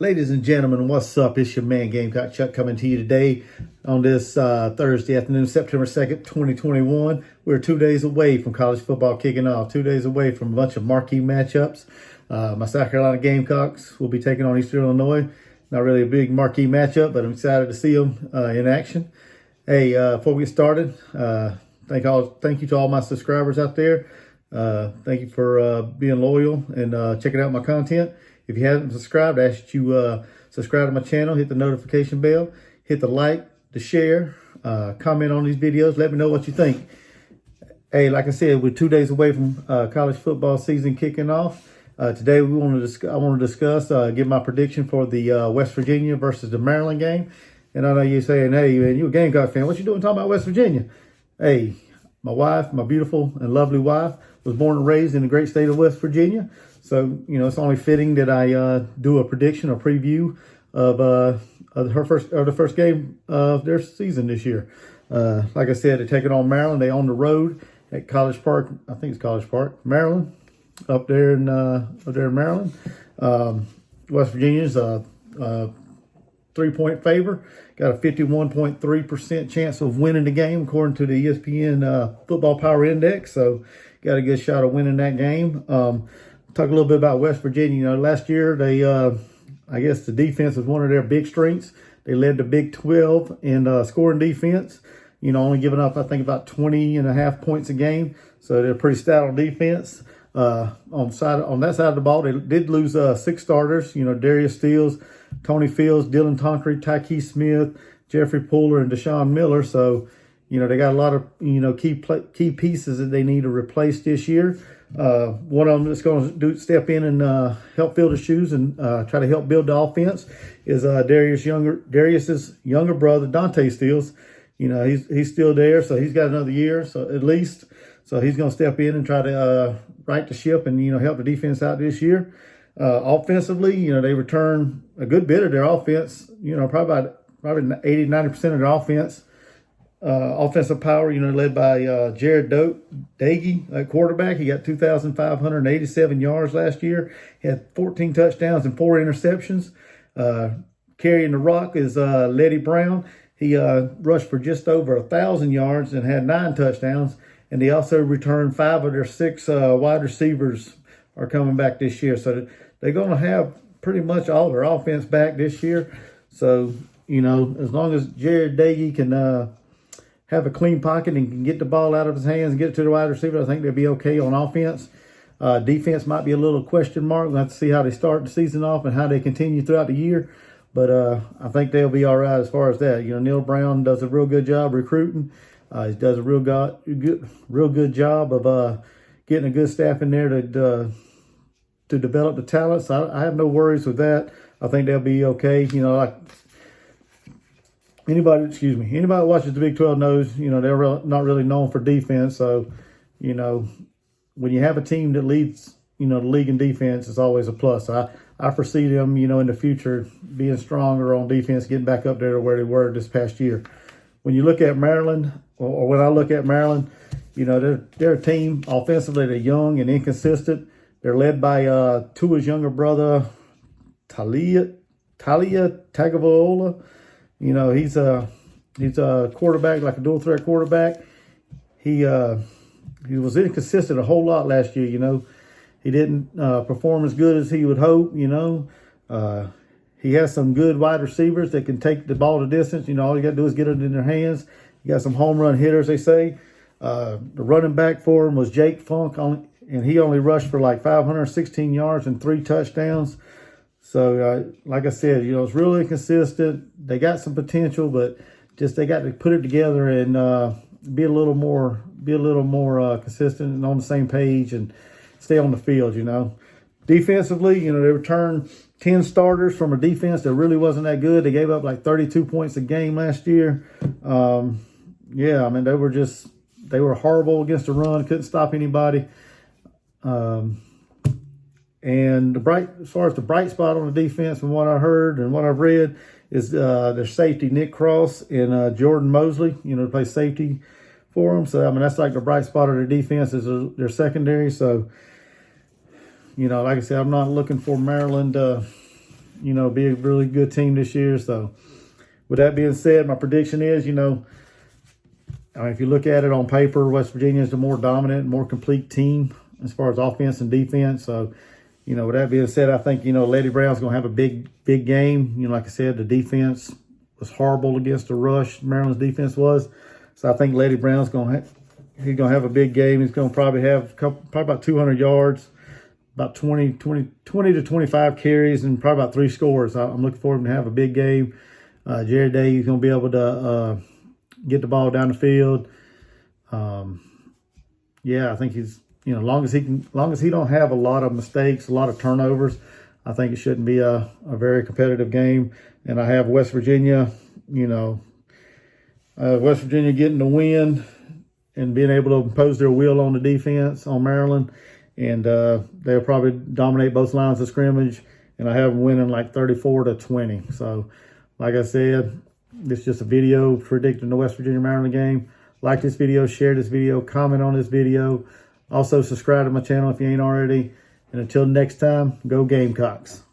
Ladies and gentlemen, what's up? It's your man Gamecock Chuck coming to you today on this Thursday afternoon, September 2nd, 2021. We're 2 days away from college football kicking off, 2 days away from a bunch of marquee matchups. My South Carolina Gamecocks will be taking on Eastern Illinois. Not really a big marquee matchup, but I'm excited to see them in action. Hey, before we get started, thank you to all my subscribers out there. Thank you for being loyal and checking out my content. If you haven't subscribed, I ask you subscribe to my channel, hit the notification bell, hit the like, the share, comment on these videos. Let me know what you think. Hey, like I said, we're 2 days away from college football season kicking off. Today I want to discuss, give my prediction for the West Virginia versus the Maryland game. And I know you're saying, hey, man, you're a Gamecock fan. What you doing talking about West Virginia? Hey, my wife, my beautiful and lovely wife, was born and raised in the great state of West Virginia. So, it's only fitting that I do a prediction or preview of the first game of their season this year. Like I said, they're taking on Maryland. They on the road at College Park. I think it's College Park, Maryland, up there in Maryland. West Virginia's a 3-point favor. Got a 51.3% chance of winning the game according to the ESPN Football Power Index. So, got a good shot of winning that game. Talk a little bit about West Virginia. Last year they, I guess the defense was one of their big strengths. They led the Big 12 in scoring defense. Only giving up, I think, about 20.5 points a game. So they're pretty stout on defense. On that side of the ball, they did lose 6 starters. Darius Steele, Tony Fields, Dylan Tonkery, Tyke Smith, Jeffrey Pooler, and Deshaun Miller. So, they got a lot of, key pieces that they need to replace this year. One of them that's going to step in and help fill the shoes and try to help build the offense is Darius's younger brother, Dante Steele. He's still there, so he's got another year, so at least. So he's going to step in and try to right the ship and help the defense out this year. Offensively, they return a good bit of their offense. Probably 80-90% of their offense. Offensive power, led by Jared Dagey at quarterback. He got 2,587 yards last year. He had 14 touchdowns and 4 interceptions. Carrying the rock is Letty Brown. He rushed for just over 1,000 yards and had 9 touchdowns. And they also returned 5 of their 6 wide receivers are coming back this year. So they're going to have pretty much all their offense back this year. So, as long as Jared Dagey can have a clean pocket and can get the ball out of his hands and get it to the wide receiver, I think they'll be okay on offense. Defense might be a little question mark. We'll have to see how they start the season off and how they continue throughout the year. But I think they'll be all right as far as that. Neil Brown does a real good job recruiting. He does a real good job of getting a good staff in there to develop the talent. So I have no worries with that. I think they'll be okay. Anybody who watches the Big 12 knows, they're not really known for defense. So, when you have a team that leads, the league in defense, it's always a plus. I foresee them, in the future being stronger on defense, getting back up there to where they were this past year. When you look at Maryland, or when I look at Maryland, they're a team offensively. They're young and inconsistent. They're led by Tua's younger brother, Talia Tagovailoa. He's a quarterback, like a dual threat quarterback. He was inconsistent a whole lot last year. He didn't perform as good as he would hope. He has some good wide receivers that can take the ball the distance. All you got to do is get it in their hands. You got some home run hitters, they say. The running back for him was Jake Funk, and he only rushed for like 516 yards and 3 touchdowns. So, like I said, it's really consistent. They got some potential, but just they got to put it together and be a little more consistent and on the same page and stay on the field. Defensively, they returned 10 starters from a defense that really wasn't that good. They gave up like 32 points a game last year. They were horrible against the run. Couldn't stop anybody. And as far as the bright spot on the defense, from what I heard and what I've read, is their safety Nick Cross and Jordan Mosley. To play safety for them. So that's like the bright spot of their defense is their secondary. So like I said, I'm not looking for Maryland to be a really good team this year. So with that being said, my prediction is, if you look at it on paper, West Virginia is the more dominant, more complete team as far as offense and defense. So, with that being said, I think, Lady Brown's going to have a big game. Like I said, the defense was horrible against the rush. Maryland's defense was. So I think Lady Brown's going to have a big game. He's going to probably have probably about 200 yards, about 20 to 25 carries, and probably about 3 scores. I'm looking for him to have a big game. Jared Day, he's going to be able to get the ball down the field. I think he's, long as he don't have a lot of mistakes, a lot of turnovers, I think it shouldn't be a very competitive game. And I have West Virginia, West Virginia getting the win and being able to impose their will on the defense on Maryland. And they'll probably dominate both lines of scrimmage. And I have them winning like 34-20. So, like I said, this is just a video predicting the West Virginia-Maryland game. Like this video, share this video, comment on this video. Also, subscribe to my channel if you ain't already. And until next time, go Gamecocks.